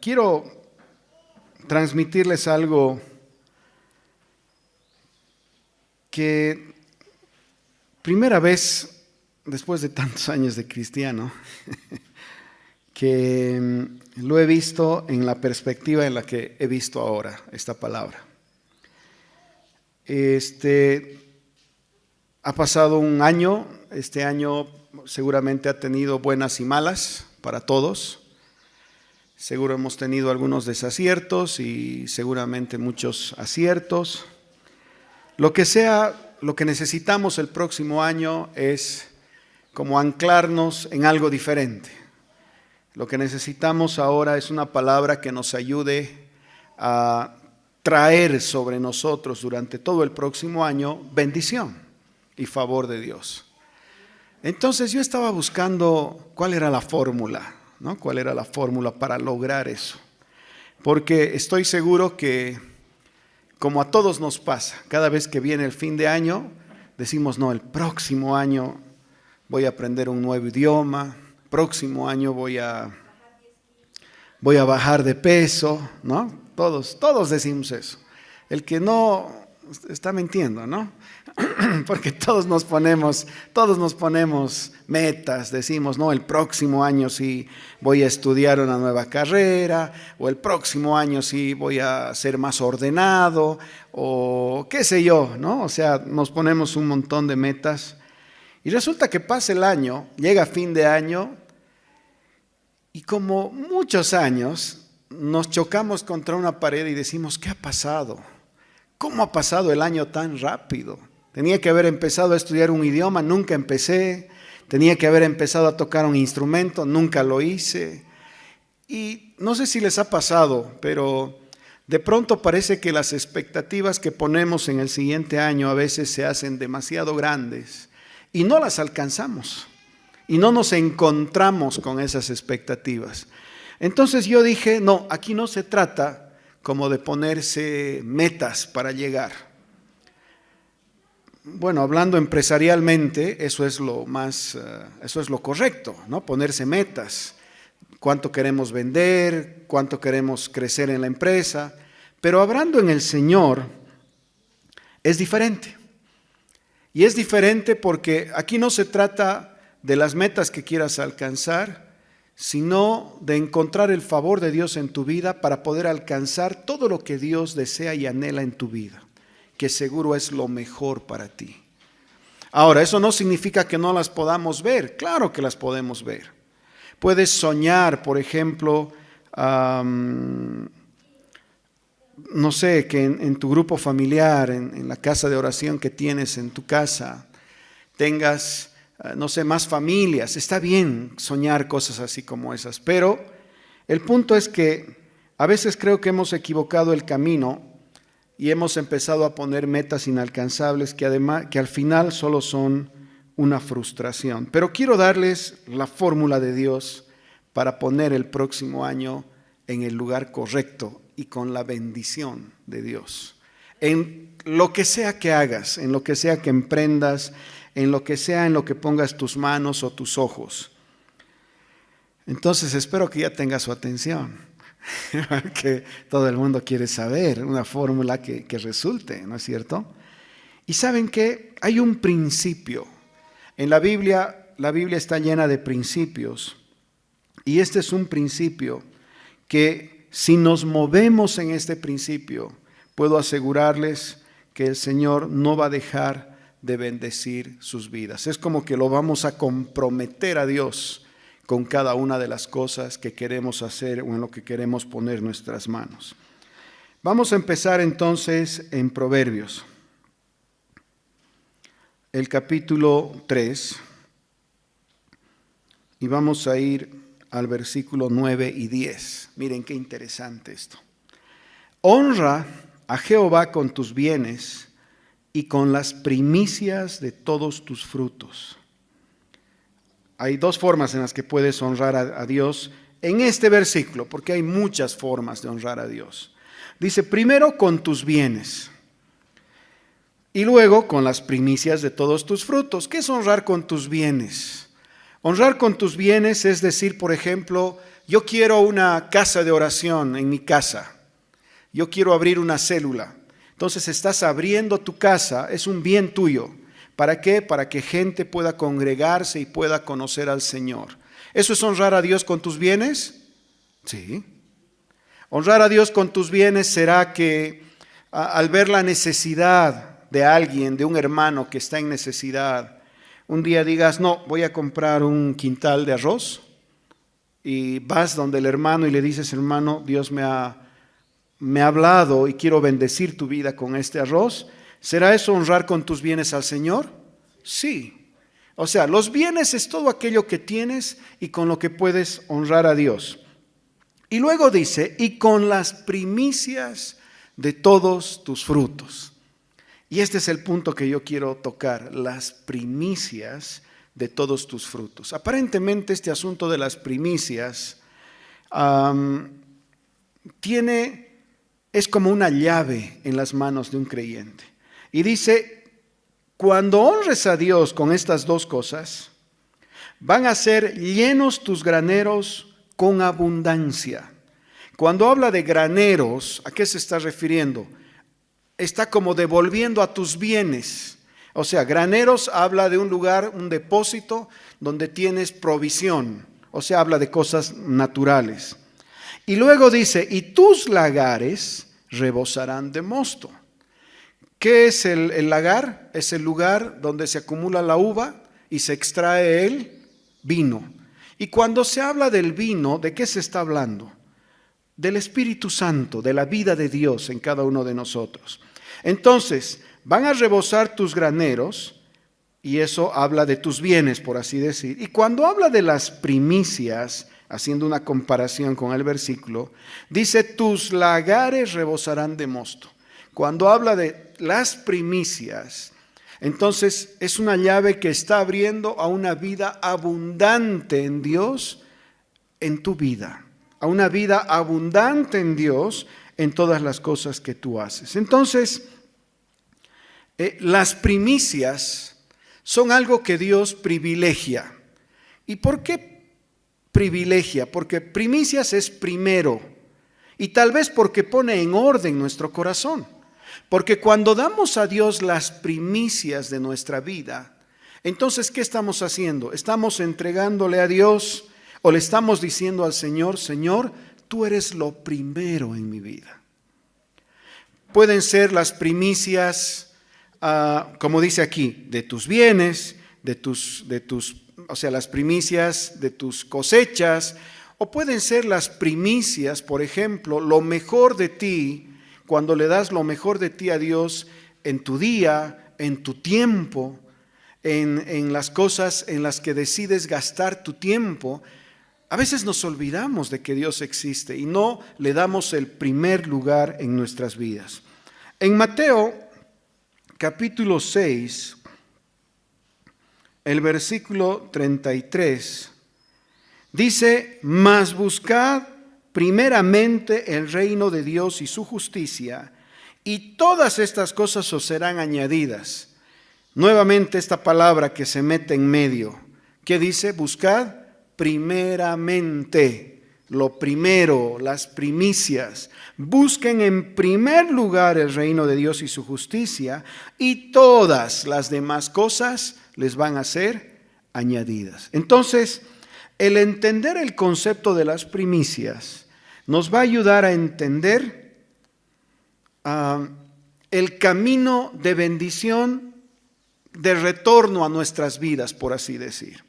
Quiero transmitirles algo que primera vez después de tantos años de cristiano que lo he visto en la perspectiva en la que he visto ahora esta palabra. Ha pasado un año, este año seguramente ha tenido buenas y malas para todos. Seguro hemos tenido algunos desaciertos y seguramente muchos aciertos. Lo que sea, lo que necesitamos el próximo año es como anclarnos en algo diferente. Lo que necesitamos ahora es una palabra que nos ayude a traer sobre nosotros durante todo el próximo año bendición y favor de Dios. Entonces yo estaba buscando cuál era la fórmula, ¿no? ¿Cuál era la fórmula para lograr eso? Porque estoy seguro que, como a todos nos pasa, cada vez que viene el fin de año, decimos, no, el próximo año voy a aprender un nuevo idioma, próximo año voy a bajar de peso, ¿no? Todos decimos eso. El que no está mintiendo, ¿no? Porque todos nos ponemos metas, decimos, no, el próximo año sí voy a estudiar una nueva carrera, o el próximo año sí voy a ser más ordenado, o qué sé yo, ¿no? O sea, nos ponemos un montón de metas, y resulta que pasa el año, llega fin de año, y como muchos años, nos chocamos contra una pared y decimos, ¿qué ha pasado? ¿Cómo ha pasado el año tan rápido? Tenía que haber empezado a estudiar un idioma, nunca empecé. Tenía que haber empezado a tocar un instrumento, nunca lo hice. Y no sé si les ha pasado, pero de pronto parece que las expectativas que ponemos en el siguiente año a veces se hacen demasiado grandes y no las alcanzamos y no nos encontramos con esas expectativas. Entonces yo dije, no, aquí no se trata como de ponerse metas para llegar. Bueno, hablando empresarialmente, eso es lo correcto, ¿no? Ponerse metas. Cuánto queremos vender, cuánto queremos crecer en la empresa. Pero hablando en el Señor, es diferente. Y es diferente porque aquí no se trata de las metas que quieras alcanzar, sino de encontrar el favor de Dios en tu vida para poder alcanzar todo lo que Dios desea y anhela en tu vida, que seguro es lo mejor para ti. Ahora, eso no significa que no las podamos ver, claro que las podemos ver. Puedes soñar, por ejemplo, no sé, que en tu grupo familiar, en la casa de oración que tienes en tu casa, tengas, no sé, más familias. Está bien soñar cosas así como esas, pero el punto es que a veces creo que hemos equivocado el camino y hemos empezado a poner metas inalcanzables que al final solo son una frustración. Pero quiero darles la fórmula de Dios para poner el próximo año en el lugar correcto y con la bendición de Dios. En lo que sea que hagas, en lo que sea que emprendas, en lo que sea en lo que pongas tus manos o tus ojos. Entonces espero que ya tenga su atención. Que todo el mundo quiere saber una fórmula que resulte, ¿no es cierto? Y ¿saben qué? Hay un principio. En la Biblia está llena de principios. Y este es un principio que si nos movemos en este principio, puedo asegurarles que el Señor no va a dejar de bendecir sus vidas. Es como que lo vamos a comprometer a Dios con cada una de las cosas que queremos hacer o en lo que queremos poner nuestras manos. Vamos a empezar entonces en Proverbios, el capítulo 3, y vamos a ir al versículo 9 y 10. Miren qué interesante esto. Honra a Jehová con tus bienes y con las primicias de todos tus frutos. Hay dos formas en las que puedes honrar a Dios en este versículo, porque hay muchas formas de honrar a Dios. Dice, primero con tus bienes y luego con las primicias de todos tus frutos. ¿Qué es honrar con tus bienes? Honrar con tus bienes es decir, por ejemplo, yo quiero una casa de oración en mi casa. Yo quiero abrir una célula. Entonces estás abriendo tu casa, es un bien tuyo. ¿Para qué? Para que gente pueda congregarse y pueda conocer al Señor. ¿Eso es honrar a Dios con tus bienes? Sí. Honrar a Dios con tus bienes será que al ver la necesidad de alguien, de un hermano que está en necesidad, un día digas, no, voy a comprar un quintal de arroz, y vas donde el hermano y le dices, hermano, Dios me ha hablado y quiero bendecir tu vida con este arroz. ¿Será eso honrar con tus bienes al Señor? Sí. O sea, los bienes es todo aquello que tienes y con lo que puedes honrar a Dios. Y luego dice, y con las primicias de todos tus frutos. Y este es el punto que yo quiero tocar, las primicias de todos tus frutos. Aparentemente este asunto de las primicias es como una llave en las manos de un creyente. Y dice, cuando honres a Dios con estas dos cosas, van a ser llenos tus graneros con abundancia. Cuando habla de graneros, ¿a qué se está refiriendo? Está como devolviendo a tus bienes. O sea, graneros habla de un lugar, un depósito donde tienes provisión. O sea, habla de cosas naturales. Y luego dice, y tus lagares rebosarán de mosto. ¿Qué es el lagar? Es el lugar donde se acumula la uva y se extrae el vino. Y cuando se habla del vino, ¿de qué se está hablando? Del Espíritu Santo, de la vida de Dios en cada uno de nosotros. Entonces, van a rebosar tus graneros, y eso habla de tus bienes, por así decir. Y cuando habla de las primicias, haciendo una comparación con el versículo, dice, tus lagares rebosarán de mosto. Cuando habla de las primicias, entonces es una llave que está abriendo a una vida abundante en Dios en tu vida, a una vida abundante en Dios en todas las cosas que tú haces. Entonces, las primicias son algo que Dios privilegia. ¿Y por qué privilegia? Porque primicias es primero, y tal vez porque pone en orden nuestro corazón. Porque cuando damos a Dios las primicias de nuestra vida, entonces, ¿qué estamos haciendo? Estamos entregándole a Dios o le estamos diciendo al Señor, Señor, tú eres lo primero en mi vida. Pueden ser las primicias, como dice aquí, de tus bienes, o sea, las primicias de tus cosechas, o pueden ser las primicias, por ejemplo, lo mejor de ti, cuando le das lo mejor de ti a Dios en tu día, en tu tiempo, en las cosas en las que decides gastar tu tiempo. A veces nos olvidamos de que Dios existe y no le damos el primer lugar en nuestras vidas. En Mateo capítulo 6, el versículo 33, dice, mas buscad primeramente el reino de Dios y su justicia, y todas estas cosas os serán añadidas. Nuevamente esta palabra que se mete en medio, que dice, buscad primeramente, lo primero, las primicias. Busquen en primer lugar el reino de Dios y su justicia, y todas las demás cosas les van a ser añadidas. Entonces, el entender el concepto de las primicias nos va a ayudar a entender el camino de bendición, de retorno a nuestras vidas, por así decir.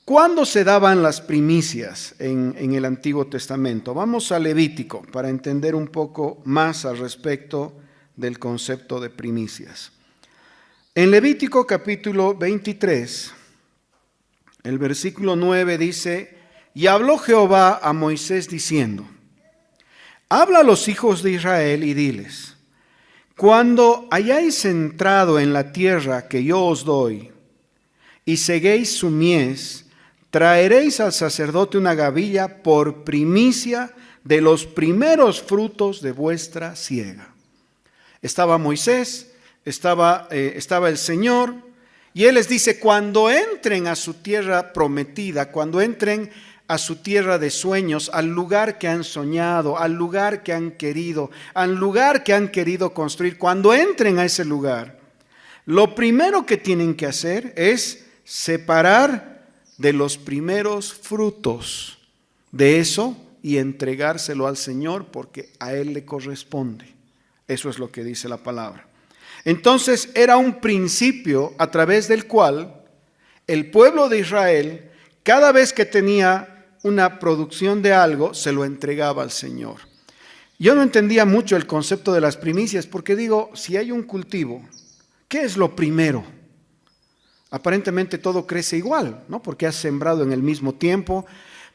¿Cuándo se daban las primicias en el Antiguo Testamento? Vamos a Levítico para entender un poco más al respecto del concepto de primicias. En Levítico capítulo 23, el versículo 9 dice, y habló Jehová a Moisés diciendo, habla a los hijos de Israel y diles, cuando hayáis entrado en la tierra que yo os doy, y seguéis su mies, traeréis al sacerdote una gavilla por primicia de los primeros frutos de vuestra siega. Estaba Moisés, estaba el Señor, y Él les dice, cuando entren a su tierra prometida, cuando entren a su tierra de sueños, al lugar que han soñado, al lugar que han querido, al lugar que han querido construir, cuando entren a ese lugar, lo primero que tienen que hacer es separar de los primeros frutos de eso y entregárselo al Señor, porque a Él le corresponde. Eso es lo que dice la palabra. Entonces era un principio a través del cual el pueblo de Israel, cada vez que tenía una producción de algo, se lo entregaba al Señor. Yo no entendía mucho el concepto de las primicias, porque digo, si hay un cultivo, ¿qué es lo primero? Aparentemente todo crece igual, ¿no? Porque has sembrado en el mismo tiempo.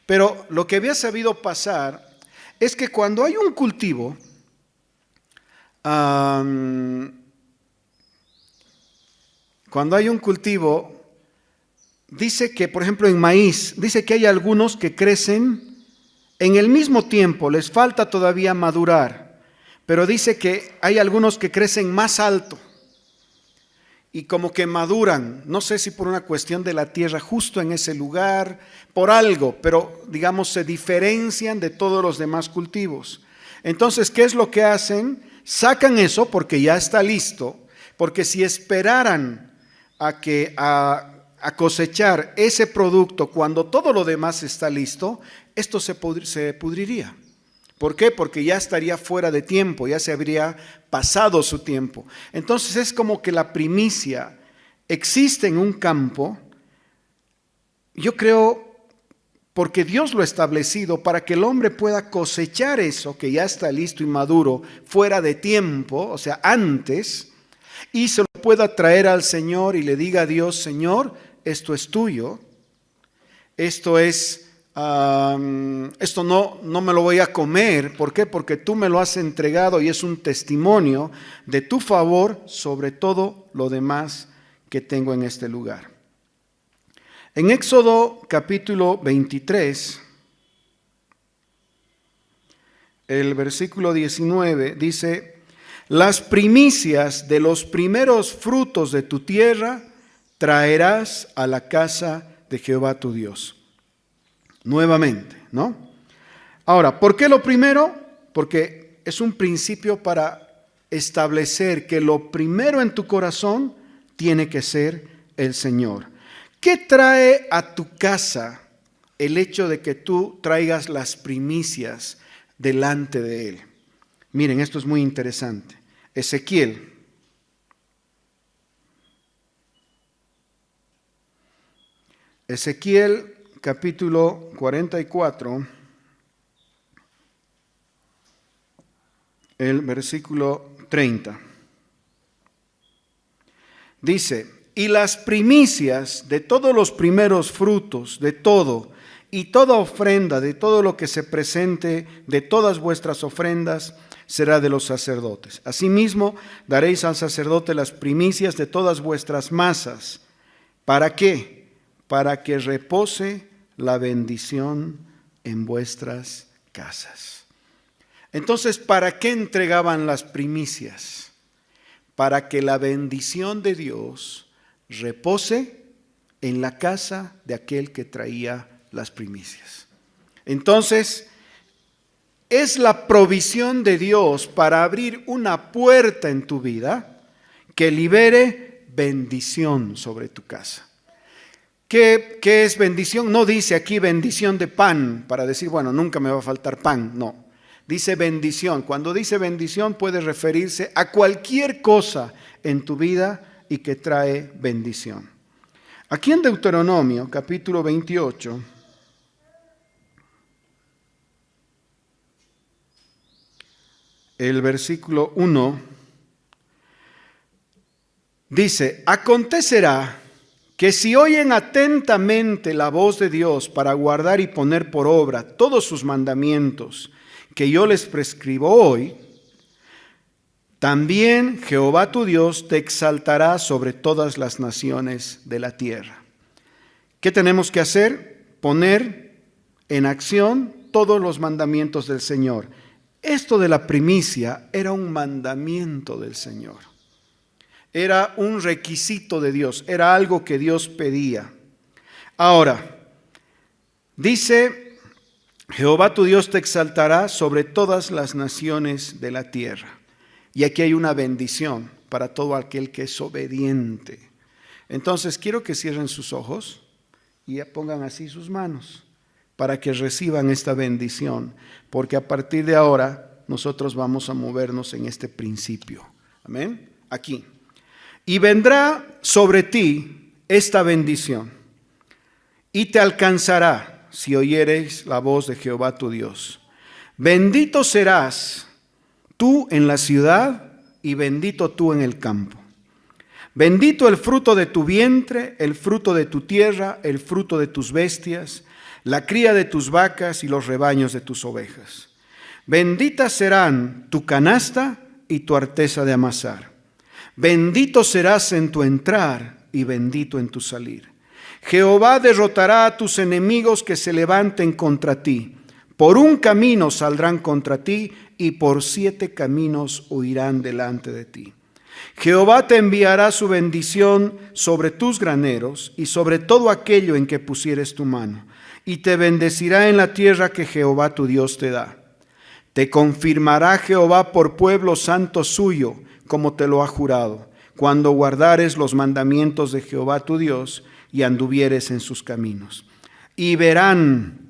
Pero lo que había sabido pasar es que cuando hay un cultivo, dice que, por ejemplo, en maíz, dice que hay algunos que crecen en el mismo tiempo, les falta todavía madurar, pero dice que hay algunos que crecen más alto y como que maduran, no sé si por una cuestión de la tierra justo en ese lugar, por algo, pero digamos se diferencian de todos los demás cultivos. Entonces, ¿qué es lo que hacen? Sacan eso porque ya está listo, porque si esperaran a cosechar ese producto cuando todo lo demás está listo, esto se pudriría. ¿Por qué? Porque ya estaría fuera de tiempo, ya se habría pasado su tiempo. Entonces es como que la primicia existe en un campo, yo creo, porque Dios lo ha establecido para que el hombre pueda cosechar eso que ya está listo y maduro fuera de tiempo, o sea, antes, y se lo pueda traer al Señor y le diga a Dios, Señor, esto es tuyo, esto no me lo voy a comer. ¿Por qué? Porque tú me lo has entregado y es un testimonio de tu favor sobre todo lo demás que tengo en este lugar. En Éxodo capítulo 23, el versículo 19 dice, las primicias de los primeros frutos de tu tierra traerás a la casa de Jehová tu Dios. Nuevamente, ¿no? Ahora, ¿por qué lo primero? Porque es un principio para establecer que lo primero en tu corazón tiene que ser el Señor. ¿Qué trae a tu casa el hecho de que tú traigas las primicias delante de Él? Miren, esto es muy interesante. Ezequiel. Ezequiel capítulo 44, el versículo 30. Dice, y las primicias de todos los primeros frutos, de todo, y toda ofrenda, de todo lo que se presente, de todas vuestras ofrendas, será de los sacerdotes. Asimismo, daréis al sacerdote las primicias de todas vuestras masas. ¿Para qué? Para que repose la bendición en vuestras casas. Entonces, ¿para qué entregaban las primicias? Para que la bendición de Dios repose en la casa de aquel que traía las primicias. Entonces, es la provisión de Dios para abrir una puerta en tu vida que libere bendición sobre tu casa. ¿Qué es bendición? No dice aquí bendición de pan para decir, bueno, nunca me va a faltar pan. No, dice bendición. Cuando dice bendición puede referirse a cualquier cosa en tu vida y que trae bendición. Aquí en Deuteronomio, capítulo 28, el versículo 1, dice, acontecerá que si oyen atentamente la voz de Dios para guardar y poner por obra todos sus mandamientos que yo les prescribo hoy, también Jehová tu Dios te exaltará sobre todas las naciones de la tierra. ¿Qué tenemos que hacer? Poner en acción todos los mandamientos del Señor. Esto de la primicia era un mandamiento del Señor. Era un requisito de Dios, era algo que Dios pedía. Ahora, Dice, Jehová tu Dios te exaltará sobre todas las naciones de la tierra. Y aquí hay una bendición para todo aquel que es obediente. Entonces quiero que cierren sus ojos y pongan así sus manos para que reciban esta bendición, porque a partir de ahora nosotros vamos a movernos en este principio. Amén. Aquí. Y vendrá sobre ti esta bendición, y te alcanzará si oyeres la voz de Jehová tu Dios. Bendito serás tú en la ciudad y bendito tú en el campo. Bendito el fruto de tu vientre, el fruto de tu tierra, el fruto de tus bestias, la cría de tus vacas y los rebaños de tus ovejas. Benditas serán tu canasta y tu arteza de amasar. Bendito serás en tu entrar y bendito en tu salir. Jehová derrotará a tus enemigos que se levanten contra ti. Por un camino saldrán contra ti y por 7 caminos huirán delante de ti. Jehová te enviará su bendición sobre tus graneros y sobre todo aquello en que pusieres tu mano, y te bendecirá en la tierra que Jehová tu Dios te da. Te confirmará Jehová por pueblo santo suyo, como te lo ha jurado, cuando guardares los mandamientos de Jehová tu Dios y anduvieres en sus caminos. Y verán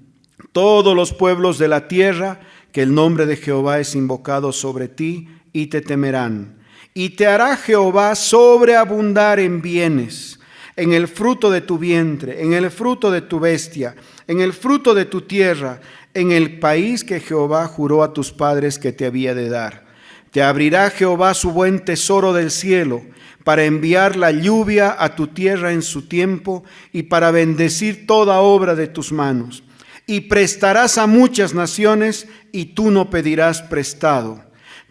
todos los pueblos de la tierra que el nombre de Jehová es invocado sobre ti, y te temerán. Y te hará Jehová sobreabundar en bienes, en el fruto de tu vientre, en el fruto de tu bestia, en el fruto de tu tierra, en el país que Jehová juró a tus padres que te había de dar. Te abrirá Jehová su buen tesoro del cielo, para enviar la lluvia a tu tierra en su tiempo, y para bendecir toda obra de tus manos. Y prestarás a muchas naciones, y tú no pedirás prestado.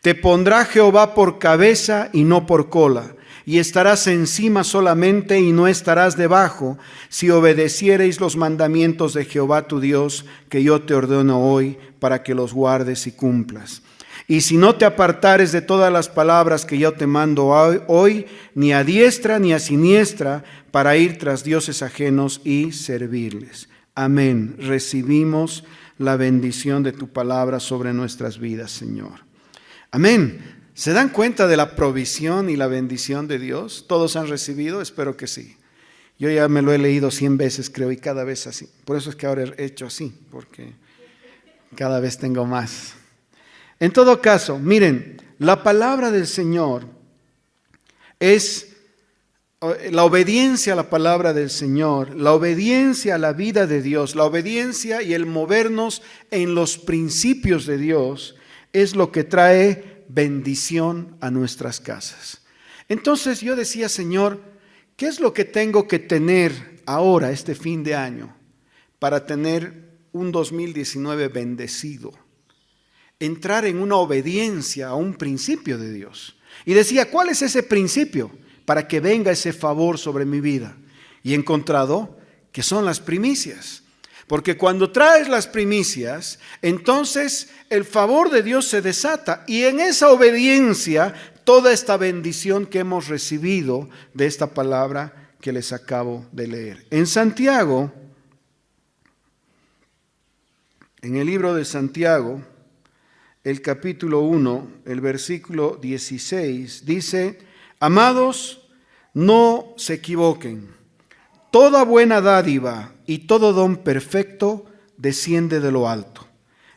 Te pondrá Jehová por cabeza y no por cola, y estarás encima solamente y no estarás debajo, si obedeciereis los mandamientos de Jehová tu Dios, que yo te ordeno hoy, para que los guardes y cumplas. Y si no te apartares de todas las palabras que yo te mando hoy, ni a diestra ni a siniestra, para ir tras dioses ajenos y servirles. Amén. Recibimos la bendición de tu palabra sobre nuestras vidas, Señor. Amén. ¿Se dan cuenta de la provisión y la bendición de Dios? ¿Todos han recibido? Espero que sí. Yo ya me lo he leído 100 veces, creo, y cada vez así. Por eso es que ahora he hecho así, porque cada vez tengo más. En todo caso, miren, la palabra del Señor es la obediencia a la palabra del Señor, la obediencia a la vida de Dios, la obediencia y el movernos en los principios de Dios es lo que trae bendición a nuestras casas. Entonces yo decía, Señor, ¿qué es lo que tengo que tener ahora, este fin de año, para tener un 2019 bendecido? Entrar en una obediencia a un principio de Dios. Y decía, ¿cuál es ese principio para que venga ese favor sobre mi vida? Y he encontrado que son las primicias. Porque cuando traes las primicias, entonces el favor de Dios se desata. Y en esa obediencia, toda esta bendición que hemos recibido de esta palabra que les acabo de leer. En Santiago, en el libro de Santiago, el capítulo 1, el versículo 16, dice: amados, no se equivoquen. Toda buena dádiva y todo don perfecto desciende de lo alto,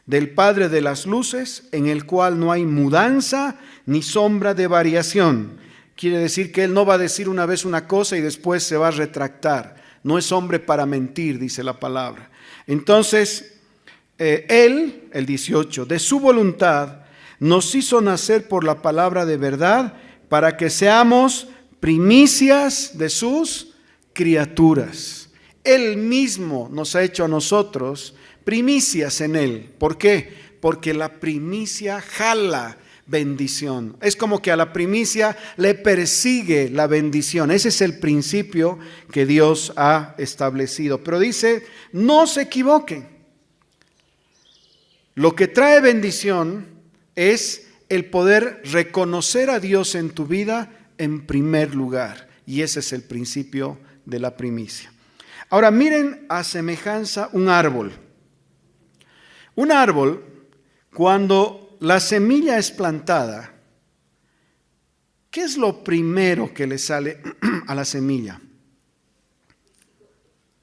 del Padre de las luces, en el cual no hay mudanza ni sombra de variación. Quiere decir que Él no va a decir una vez una cosa y después se va a retractar. No es hombre para mentir, dice la palabra. Entonces, Él, el 18, de su voluntad nos hizo nacer por la palabra de verdad, para que seamos primicias de sus criaturas. Él mismo nos ha hecho a nosotros primicias en Él. ¿Por qué? Porque la primicia jala bendición. Es como que a la primicia le persigue la bendición. Ese es el principio que Dios ha establecido. Pero dice, no se equivoquen. Lo que trae bendición es el poder reconocer a Dios en tu vida en primer lugar. Y ese es el principio de la primicia. Ahora miren a semejanza un árbol. Un árbol, cuando la semilla es plantada, ¿qué es lo primero que le sale a la semilla?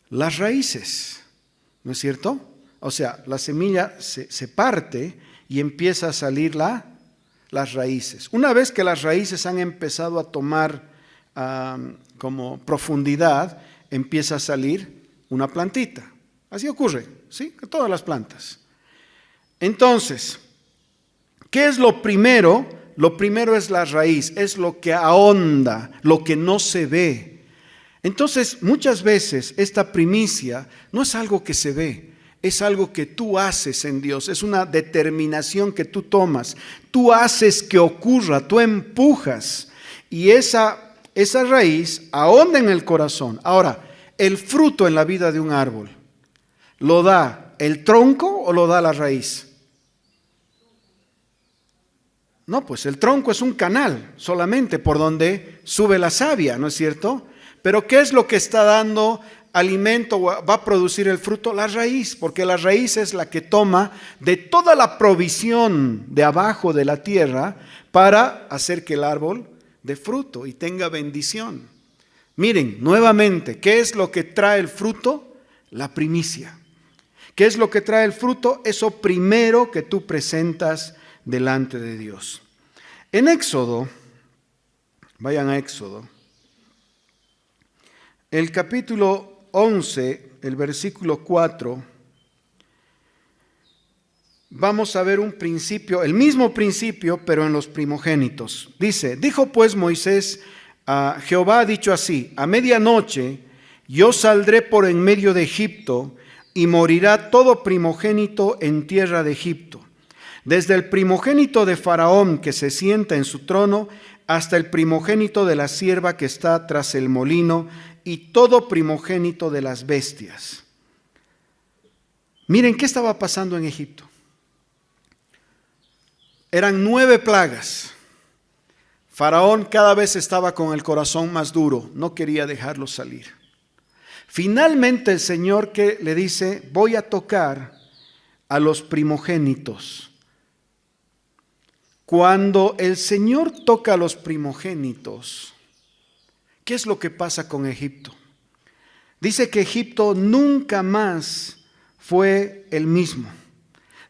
Las raíces, ¿no es cierto? O sea, la semilla se parte y empieza a salir las raíces. Una vez que las raíces han empezado a tomar como profundidad, empieza a salir una plantita. Así ocurre, ¿sí? Con todas las plantas. Entonces, ¿qué es lo primero? Lo primero es la raíz, es lo que ahonda, lo que no se ve. Entonces, muchas veces esta primicia no es algo que se ve, es algo que tú haces en Dios, es una determinación que tú tomas, tú haces que ocurra, tú empujas y esa raíz ahonda en el corazón. Ahora, el fruto en la vida de un árbol, ¿lo da el tronco o lo da la raíz? No, pues el tronco es un canal solamente por donde sube la savia, ¿no es cierto? Pero ¿qué es lo que está dando alimento, va a producir el fruto? La raíz, porque la raíz es la que toma de toda la provisión de abajo de la tierra para hacer que el árbol dé fruto y tenga bendición. Miren, nuevamente, ¿qué es lo que trae el fruto? La primicia. ¿Qué es lo que trae el fruto? Eso primero que tú presentas delante de Dios. En Éxodo, vayan a Éxodo, el capítulo 11, el versículo 4, vamos a ver un principio, el mismo principio, pero en los primogénitos. Dice, dijo pues Moisés a Jehová ha dicho así, a medianoche yo saldré por en medio de Egipto y morirá todo primogénito en tierra de Egipto, desde el primogénito de Faraón que se sienta en su trono hasta el primogénito de la sierva que está tras el molino y todo primogénito de las bestias. Miren, ¿qué estaba pasando en Egipto? Eran 9 plagas. Faraón cada vez estaba con el corazón más duro, no quería dejarlos salir. Finalmente el Señor que le dice, voy a tocar a los primogénitos. Cuando el Señor toca a los primogénitos, ¿qué es lo que pasa con Egipto? Dice que Egipto nunca más fue el mismo.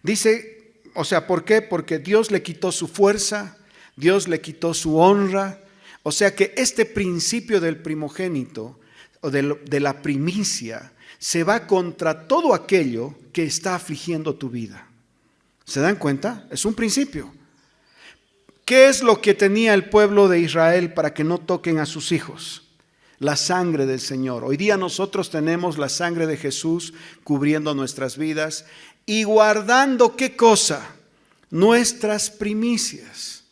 Dice, o sea, ¿por qué? Porque Dios le quitó su fuerza, Dios le quitó su honra. O sea que este principio del primogénito o de la primicia se va contra todo aquello que está afligiendo tu vida. ¿Se dan cuenta? Es un principio. ¿Qué es lo que tenía el pueblo de Israel para que no toquen a sus hijos? La sangre del Señor. Hoy día nosotros tenemos la sangre de Jesús cubriendo nuestras vidas y guardando, ¿qué cosa? Nuestras primicias,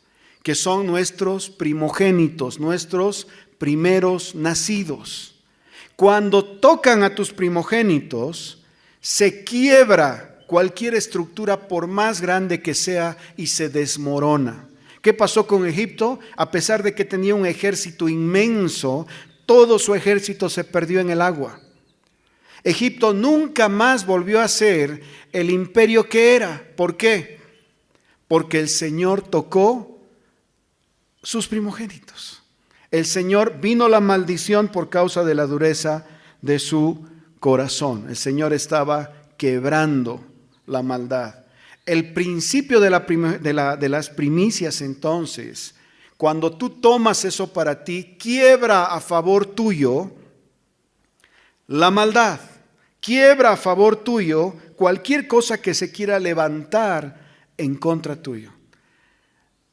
que son nuestros primogénitos, nuestros primeros nacidos. Cuando tocan a tus primogénitos, se quiebra cualquier estructura por más grande que sea y se desmorona. ¿Qué pasó con Egipto? A pesar de que tenía un ejército inmenso, todo su ejército se perdió en el agua. Egipto nunca más volvió a ser el imperio que era. ¿Por qué? Porque el Señor tocó sus primogénitos. El Señor, vino la maldición por causa de la dureza de su corazón. El Señor estaba quebrando la maldad. El principio de las primicias entonces, cuando tú tomas eso para ti, quiebra a favor tuyo la maldad, quiebra a favor tuyo cualquier cosa que se quiera levantar en contra tuyo.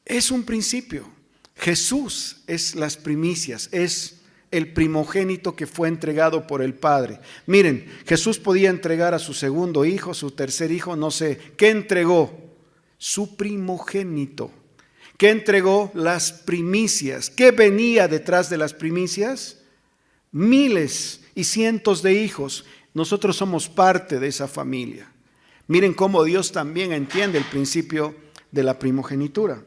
Es un principio. Jesús es las primicias, es el primogénito que fue entregado por el Padre. Miren, Jesús podía entregar a su segundo hijo, su tercer hijo, no sé. ¿Qué entregó? Su primogénito. ¿Qué entregó? Las primicias. ¿Qué venía detrás de las primicias? Miles y cientos de hijos. Nosotros somos parte de esa familia. Miren cómo Dios también entiende el principio de la primogenitura.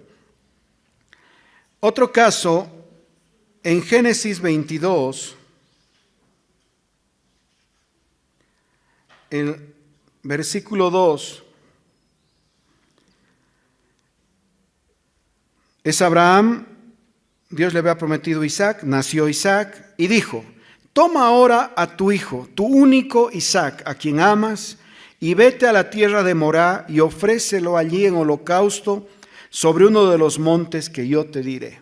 Otro caso, en Génesis 22, el versículo 2. Es Abraham, Dios le había prometido a Isaac, nació Isaac y dijo: toma ahora a tu hijo, tu único Isaac, a quien amas, y vete a la tierra de Morá y ofrécelo allí en holocausto sobre uno de los montes que yo te diré.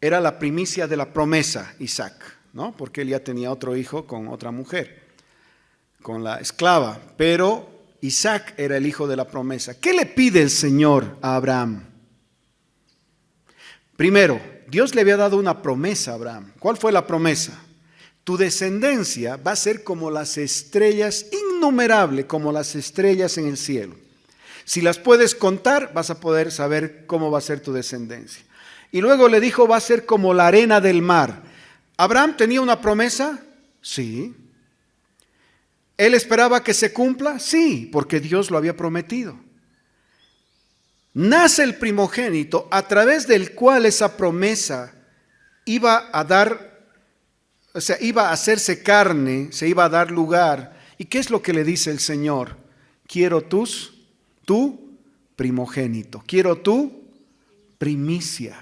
Era la primicia de la promesa, Isaac, ¿no? Porque él ya tenía otro hijo con otra mujer, con la esclava, pero Isaac era el hijo de la promesa. ¿Qué le pide el Señor a Abraham? Primero, Dios le había dado una promesa a Abraham. ¿Cuál fue la promesa? Tu descendencia va a ser como las estrellas, innumerable como las estrellas en el cielo. Si las puedes contar, vas a poder saber cómo va a ser tu descendencia. Y luego le dijo, va a ser como la arena del mar. ¿Abraham tenía una promesa? Sí. ¿Él esperaba que se cumpla? Sí, porque Dios lo había prometido. Nace el primogénito a través del cual esa promesa iba a dar, o sea, iba a hacerse carne, se iba a dar lugar. ¿Y qué es lo que le dice el Señor? Quiero tu primogénito, quiero tu primicia.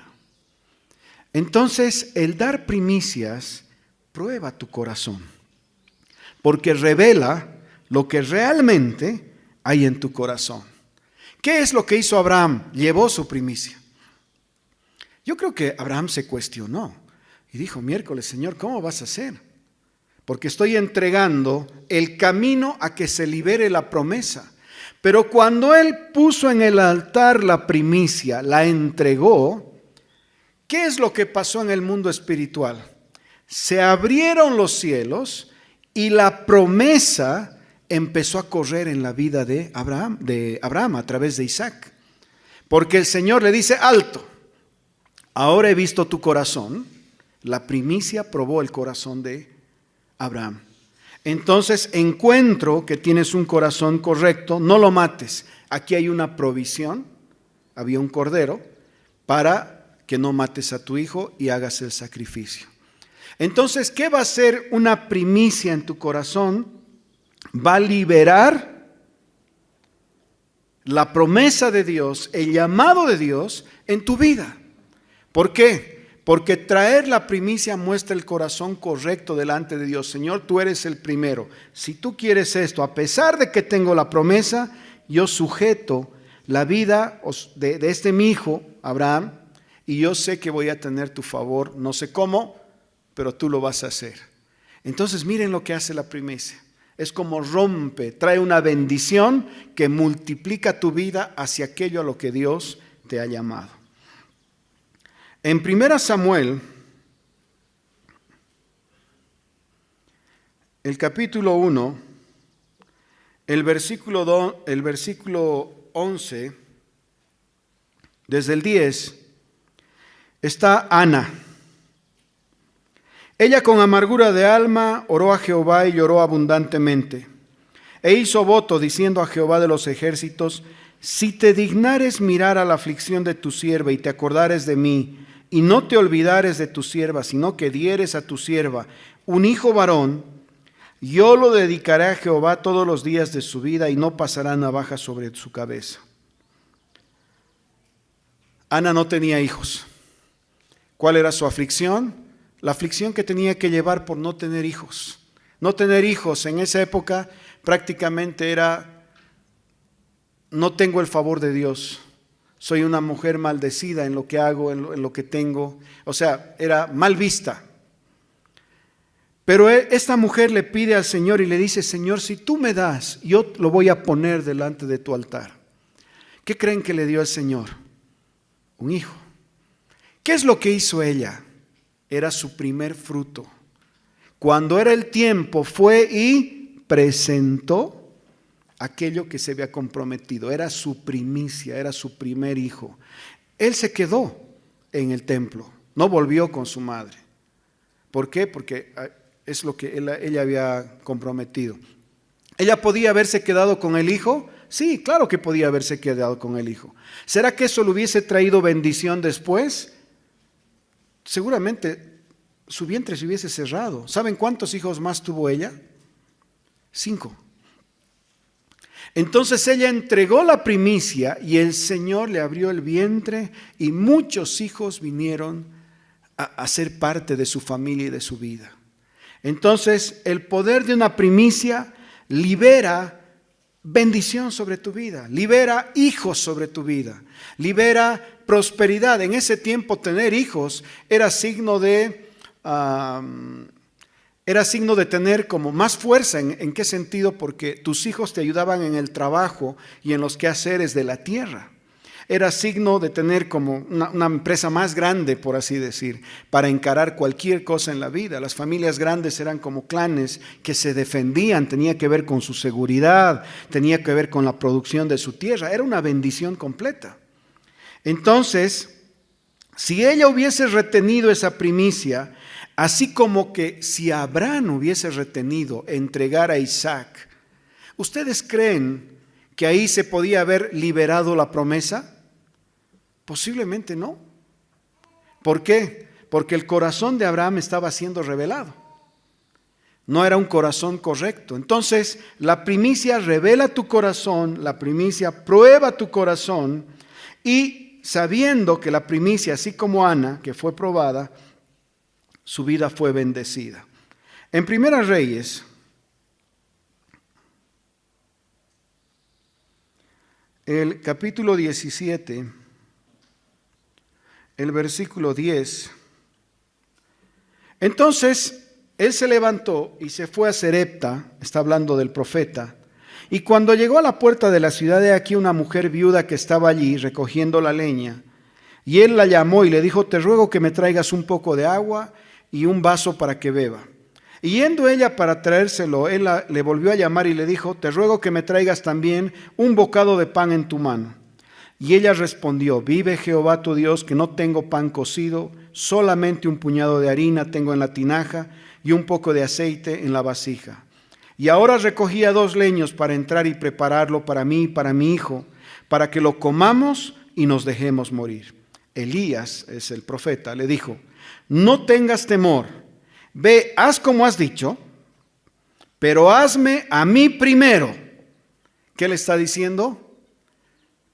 Entonces, el dar primicias prueba tu corazón, porque revela lo que realmente hay en tu corazón. ¿Qué es lo que hizo Abraham? Llevó su primicia. Yo creo que Abraham se cuestionó y dijo, miércoles, Señor, ¿cómo vas a hacer? Porque estoy entregando el camino a que se libere la promesa. Pero cuando él puso en el altar la primicia, la entregó, ¿qué es lo que pasó en el mundo espiritual? Se abrieron los cielos y la promesa empezó a correr en la vida de Abraham a través de Isaac. Porque el Señor le dice, alto, ahora he visto tu corazón. La primicia probó el corazón de Abraham. Entonces encuentro que tienes un corazón correcto, no lo mates. Aquí hay una provisión, había un cordero, para que no mates a tu hijo y hagas el sacrificio. Entonces, ¿qué va a ser una primicia en tu corazón? Va a liberar la promesa de Dios, el llamado de Dios en tu vida. ¿Por qué? Porque traer la primicia muestra el corazón correcto delante de Dios. Señor, tú eres el primero. Si tú quieres esto, a pesar de que tengo la promesa, yo sujeto la vida de este mi hijo, Abraham, y yo sé que voy a tener tu favor, no sé cómo, pero tú lo vas a hacer. Entonces miren lo que hace la primicia. Es como rompe, trae una bendición que multiplica tu vida hacia aquello a lo que Dios te ha llamado. En 1 Samuel, el capítulo 1, el versículo 11, desde el 10, está Ana. Ella con amargura de alma oró a Jehová y lloró abundantemente. E hizo voto diciendo a Jehová de los ejércitos, si te dignares mirar a la aflicción de tu sierva y te acordares de mí, y no te olvidares de tu sierva, sino que dieres a tu sierva un hijo varón, yo lo dedicaré a Jehová todos los días de su vida y no pasará navaja sobre su cabeza. Ana no tenía hijos. ¿Cuál era su aflicción? La aflicción que tenía que llevar por no tener hijos. No tener hijos en esa época prácticamente era, no tengo el favor de Dios. Soy una mujer maldecida en lo que hago, en lo que tengo. O sea, era mal vista. Pero esta mujer le pide al Señor y le dice, Señor, si tú me das, yo lo voy a poner delante de tu altar. ¿Qué creen que le dio el Señor? Un hijo. ¿Qué es lo que hizo ella? Era su primer fruto. Cuando era el tiempo, fue y presentó aquello que se había comprometido. Era su primicia, era su primer hijo. Él se quedó en el templo, no volvió con su madre. ¿Por qué? Porque es lo que ella había comprometido. ¿Ella podía haberse quedado con el hijo? Sí, claro que podía haberse quedado con el hijo. ¿Será que eso le hubiese traído bendición después? Seguramente su vientre se hubiese cerrado. ¿Saben cuántos hijos más tuvo ella? 5. Entonces ella entregó la primicia y el Señor le abrió el vientre y muchos hijos vinieron a ser parte de su familia y de su vida. Entonces el poder de una primicia libera bendición sobre tu vida, libera hijos sobre tu vida, libera prosperidad. En ese tiempo tener hijos era signo de tener como más fuerza. ¿En qué sentido? Porque tus hijos te ayudaban en el trabajo y en los quehaceres de la tierra. Era signo de tener como una empresa más grande, por así decir, para encarar cualquier cosa en la vida. Las familias grandes eran como clanes que se defendían, tenía que ver con su seguridad, tenía que ver con la producción de su tierra. Era una bendición completa. Entonces, si ella hubiese retenido esa primicia, así como que si Abraham hubiese retenido entregar a Isaac, ¿ustedes creen que ahí se podía haber liberado la promesa? Posiblemente no. ¿Por qué? Porque el corazón de Abraham estaba siendo revelado. No era un corazón correcto. Entonces, la primicia revela tu corazón, la primicia prueba tu corazón, y sabiendo que la primicia, así como Ana, que fue probada, su vida fue bendecida. En Primera Reyes, el capítulo 17, el versículo 10. Entonces él se levantó y se fue a Sarepta, está hablando del profeta, y cuando llegó a la puerta de la ciudad, he aquí una mujer viuda que estaba allí recogiendo la leña. Y él la llamó y le dijo: te ruego que me traigas un poco de agua y un vaso para que beba. Y yendo ella para traérselo, él le volvió a llamar y le dijo: te ruego que me traigas también un bocado de pan en tu mano. Y ella respondió: vive Jehová tu Dios, que no tengo pan cocido, solamente un puñado de harina tengo en la tinaja y un poco de aceite en la vasija. Y ahora recogía 2 leños para entrar y prepararlo para mí y para mi hijo, para que lo comamos y nos dejemos morir. Elías, es el profeta, le dijo: no tengas temor, ve, haz como has dicho, pero hazme a mí primero. ¿Qué le está diciendo?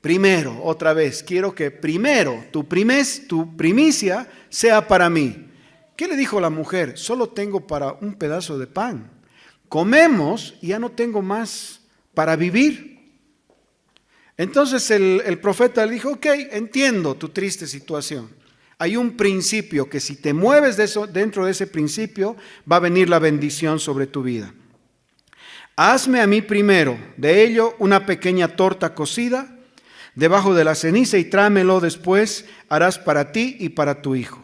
Primero, otra vez, quiero que primero tu primicia sea para mí. ¿Qué le dijo la mujer? Solo tengo para un pedazo de pan. Comemos y ya no tengo más para vivir. Entonces el profeta le dijo: ok, entiendo tu triste situación. Hay un principio que si te mueves dentro de ese principio, va a venir la bendición sobre tu vida. Hazme a mí primero de ello una pequeña torta cocida debajo de la ceniza y tráemelo después, harás para ti y para tu hijo.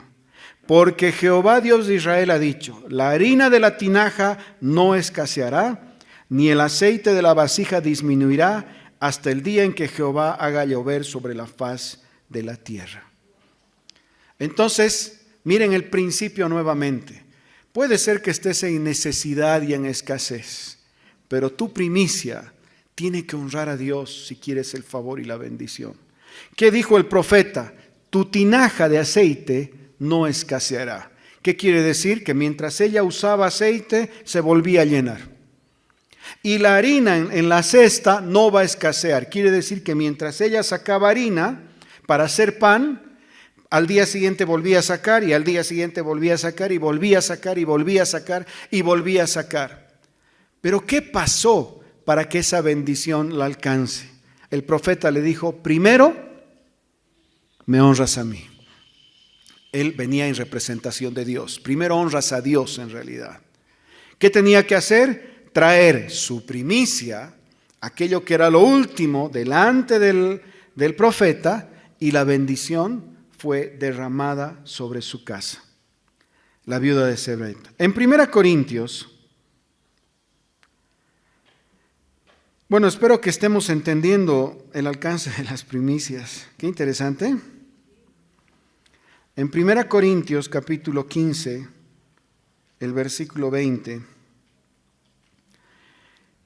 Porque Jehová Dios de Israel ha dicho: la harina de la tinaja no escaseará, ni el aceite de la vasija disminuirá, hasta el día en que Jehová haga llover sobre la faz de la tierra. Entonces, miren el principio nuevamente. Puede ser que estés en necesidad y en escasez, pero tu primicia tiene que honrar a Dios si quieres el favor y la bendición. ¿Qué dijo el profeta? Tu tinaja de aceite no escaseará. ¿Qué quiere decir? Que mientras ella usaba aceite, se volvía a llenar. Y la harina en la cesta no va a escasear. Quiere decir que mientras ella sacaba harina para hacer pan, al día siguiente volvía a sacar, y al día siguiente volvía a sacar, y volvía a sacar, y volvía a sacar, y volvía a sacar. Pero ¿qué pasó para que esa bendición la alcance? El profeta le dijo: primero me honras a mí. Él venía en representación de Dios. Primero honras a Dios en realidad. ¿Qué tenía que hacer? Traer su primicia, aquello que era lo último, delante del profeta, y la bendición fue derramada sobre su casa. La viuda de Sarepta. En 1 Corintios, bueno, espero que estemos entendiendo el alcance de las primicias. Qué interesante. En 1 Corintios capítulo 15, el versículo 20,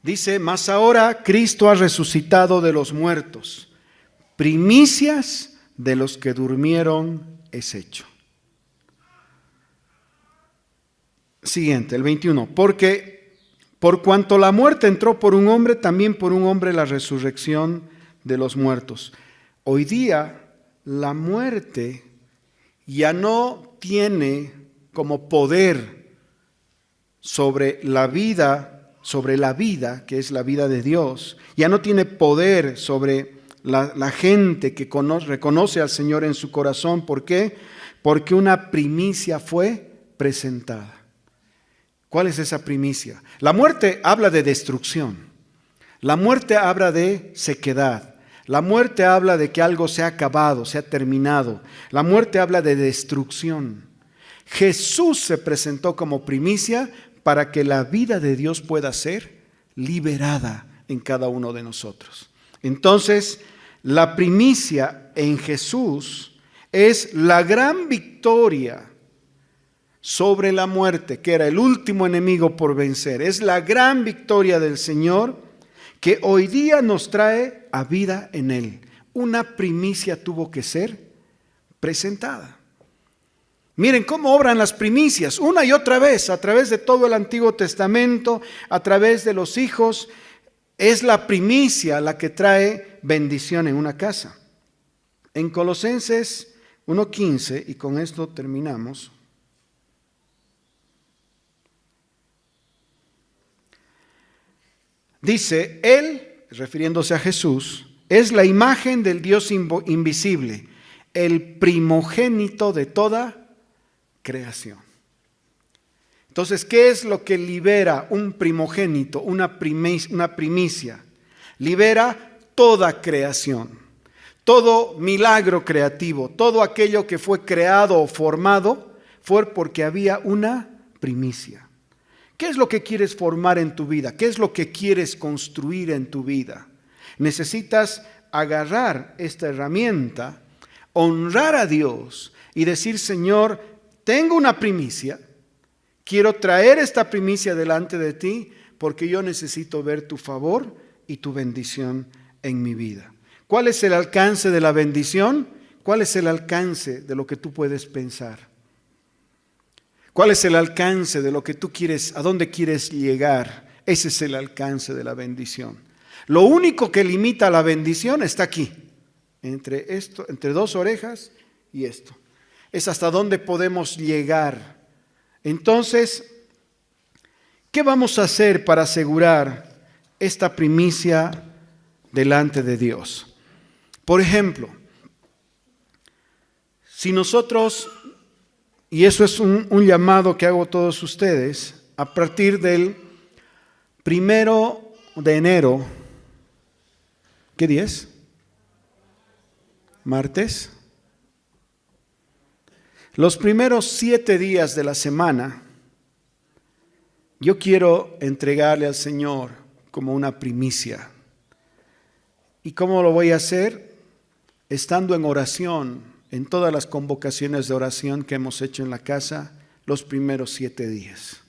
dice: mas ahora Cristo ha resucitado de los muertos, primicias de los que durmieron es hecho. Siguiente, el 21, porque Por cuanto la muerte entró por un hombre, también por un hombre la resurrección de los muertos. Hoy día la muerte ya no tiene como poder sobre la vida, que es la vida de Dios. Ya no tiene poder sobre la gente que reconoce al Señor en su corazón. ¿Por qué? Porque una primicia fue presentada. ¿Cuál es esa primicia? La muerte habla de destrucción. La muerte habla de sequedad. La muerte habla de que algo se ha acabado, se ha terminado. La muerte habla de destrucción. Jesús se presentó como primicia para que la vida de Dios pueda ser liberada en cada uno de nosotros. Entonces, la primicia en Jesús es la gran victoria sobre la muerte, que era el último enemigo por vencer. Es la gran victoria del Señor que hoy día nos trae a vida en Él. Una primicia tuvo que ser presentada. Miren cómo obran las primicias una y otra vez, a través de todo el Antiguo Testamento, a través de los hijos. Es la primicia la que trae bendición en una casa. En Colosenses 1:15, y con esto terminamos. Dice, Él, refiriéndose a Jesús, es la imagen del Dios invisible, el primogénito de toda creación. Entonces, ¿qué es lo que libera un primogénito, una primicia? Libera toda creación, todo milagro creativo, todo aquello que fue creado o formado fue porque había una primicia. ¿Qué es lo que quieres formar en tu vida? ¿Qué es lo que quieres construir en tu vida? Necesitas agarrar esta herramienta, honrar a Dios y decir, Señor, tengo una primicia, quiero traer esta primicia delante de ti porque yo necesito ver tu favor y tu bendición en mi vida. ¿Cuál es el alcance de la bendición? ¿Cuál es el alcance de lo que tú puedes pensar? ¿Cuál es el alcance de lo que tú quieres, a dónde quieres llegar? Ese es el alcance de la bendición. Lo único que limita la bendición está aquí, entre dos orejas y esto. Es hasta dónde podemos llegar. Entonces, ¿qué vamos a hacer para asegurar esta primicia delante de Dios? Por ejemplo, si nosotros, y eso es un llamado que hago a todos ustedes, a partir del 1 de enero, ¿qué día es? Martes. Los primeros 7 días de la semana, yo quiero entregarle al Señor como una primicia. ¿Y cómo lo voy a hacer? Estando en oración, en todas las convocaciones de oración que hemos hecho en la casa, los primeros 7 días.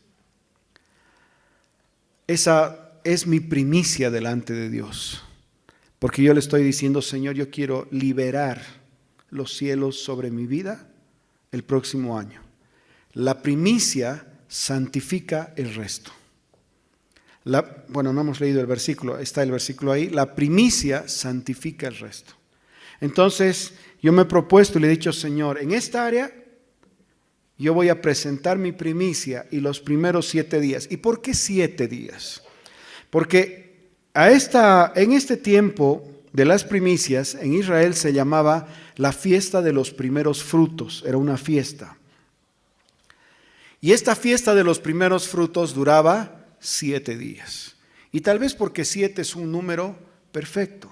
Esa es mi primicia delante de Dios, porque yo le estoy diciendo, Señor, yo quiero liberar los cielos sobre mi vida el próximo año. La primicia santifica el resto. Bueno, no hemos leído el versículo, está el versículo ahí. La primicia santifica el resto. Entonces, yo me he propuesto y le he dicho, Señor, en esta área yo voy a presentar mi primicia y los primeros 7 días. ¿Y por qué 7 días? Porque en este tiempo de las primicias, en Israel se llamaba la fiesta de los primeros frutos, era una fiesta. Y esta fiesta de los primeros frutos duraba 7 días. Y tal vez porque 7 es un número perfecto.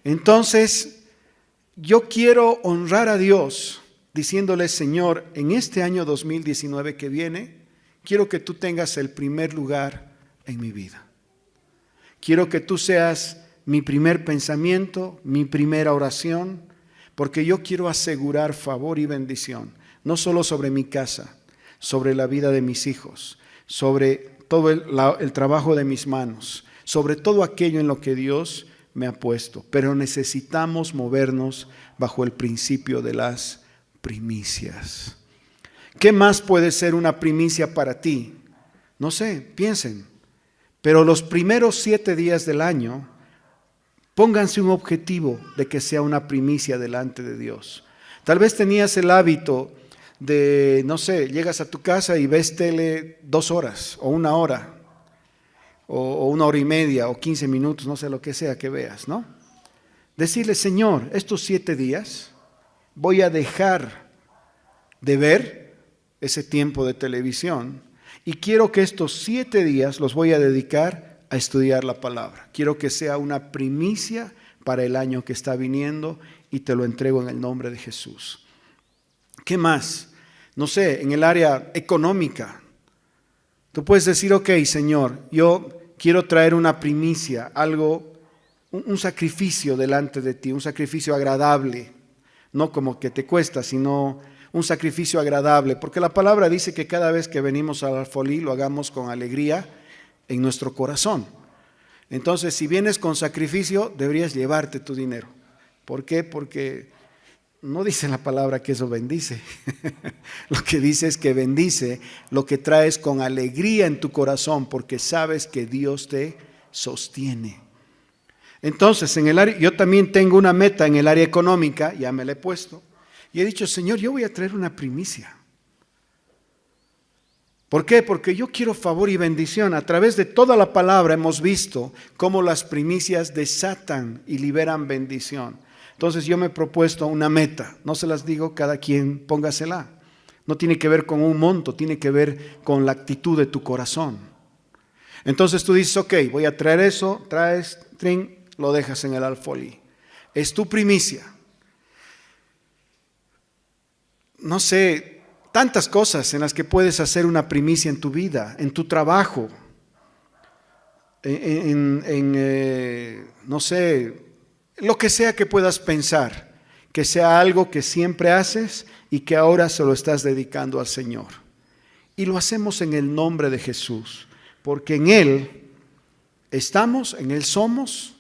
Entonces, yo quiero honrar a Dios diciéndole, Señor, en este año 2019 que viene, quiero que tú tengas el primer lugar en mi vida. Quiero que tú seas mi primer pensamiento, mi primera oración, porque yo quiero asegurar favor y bendición, no solo sobre mi casa, sobre la vida de mis hijos, sobre todo el trabajo de mis manos, sobre todo aquello en lo que Dios me ha puesto. Pero necesitamos movernos bajo el principio de las primicias. ¿Qué más puede ser una primicia para ti? No sé, piensen. Pero los primeros 7 días del año, pónganse un objetivo de que sea una primicia delante de Dios. Tal vez tenías el hábito de, no sé, llegas a tu casa y ves tele 2 horas o 1 hora o 1 hora y media o 15 minutos, no sé lo que sea que veas, ¿no? Decirle, Señor, estos 7 días voy a dejar de ver ese tiempo de televisión y quiero que estos 7 días los voy a dedicar a estudiar la palabra. Quiero que sea una primicia para el año que está viniendo y te lo entrego en el nombre de Jesús. ¿Qué más? No sé, en el área económica. Tú puedes decir, ok, Señor, yo quiero traer una primicia, algo, un sacrificio delante de ti, un sacrificio agradable, no como que te cuesta, sino un sacrificio agradable, porque la palabra dice que cada vez que venimos al alfolí lo hagamos con alegría en nuestro corazón. Entonces, si vienes con sacrificio, deberías llevarte tu dinero. ¿Por qué? Porque no dice la palabra que eso bendice. Lo que dice es que bendice lo que traes con alegría en tu corazón, porque sabes que Dios te sostiene. Entonces, en el área, yo también tengo una meta en el área económica, ya me la he puesto, y he dicho, Señor, yo voy a traer una primicia. ¿Por qué? Porque yo quiero favor y bendición. A través de toda la palabra hemos visto cómo las primicias desatan y liberan bendición. Entonces yo me he propuesto una meta, no se las digo, cada quien póngasela. No tiene que ver con un monto, tiene que ver con la actitud de tu corazón. Entonces tú dices, ok, voy a traer eso, traes, lo dejas en el alfolí. Es tu primicia. No sé, tantas cosas en las que puedes hacer una primicia en tu vida, en tu trabajo, no sé, lo que sea que puedas pensar, que sea algo que siempre haces y que ahora se lo estás dedicando al Señor. Y lo hacemos en el nombre de Jesús, porque en Él estamos, en Él somos,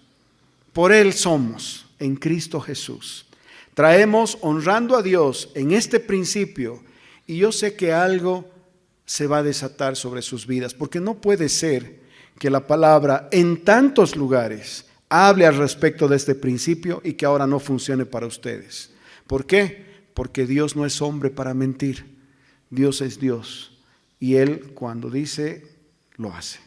por Él somos, en Cristo Jesús. Traemos honrando a Dios en este principio y yo sé que algo se va a desatar sobre sus vidas, porque no puede ser que la palabra en tantos lugares hable al respecto de este principio y que ahora no funcione para ustedes. ¿Por qué? Porque Dios no es hombre para mentir. Dios es Dios y Él cuando dice, lo hace.